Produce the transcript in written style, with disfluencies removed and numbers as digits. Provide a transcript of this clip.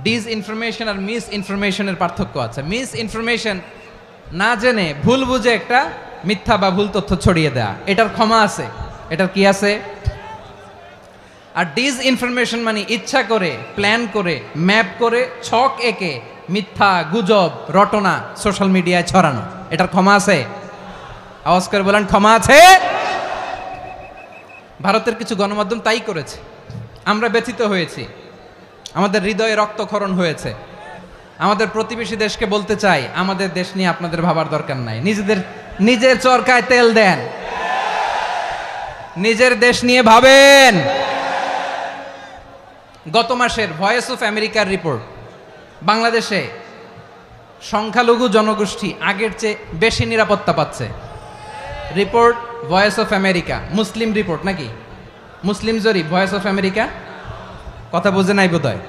Dish information আর miss ইনফরমেশনের পার্থক্য আছে। Miss information না জেনে ভুল বুঝে একটা মিথ্যা বা ভুল তথ্য ছড়িয়ে দেয়া, এটার ক্ষমা আছে, এটার কি আছে। আর ডিস ইনফরমেশন মানে ইচ্ছা করে, প্ল্যান করে, ম্যাপ করে, ছক এঁকে মিথ্যা, গুজব, রটনা সোশ্যাল মিডিয়ায় ছড়ানো, এটার ক্ষমা আছে। আওয়াজ করে বলেন ক্ষমা আছে। ভারতের কিছু গণমাধ্যম তাই করেছে, আমরা ব্যথিত হয়েছি, আমাদের হৃদয়ে রক্তক্ষরণ হয়েছে। আমাদের প্রতিবেশী দেশকে বলতে চাই, আমাদের দেশ নিয়ে আপনাদের ভাবার দরকার নাই, নিজের চরকায় তেল দেন, নিজের দেশ নিয়ে ভাবেন। গত মাসের ভয়েস অফ আমেরিকার রিপোর্ট, বাংলাদেশে সংখ্যালঘু জনগোষ্ঠী আগের চেয়ে বেশি নিরাপত্তা পাচ্ছে। Report voice of America, Muslim report নাকি মুসলিম জরিপ, ভয়েস অফ আমেরিকা, কথা বুঝে নাই বোধহয়।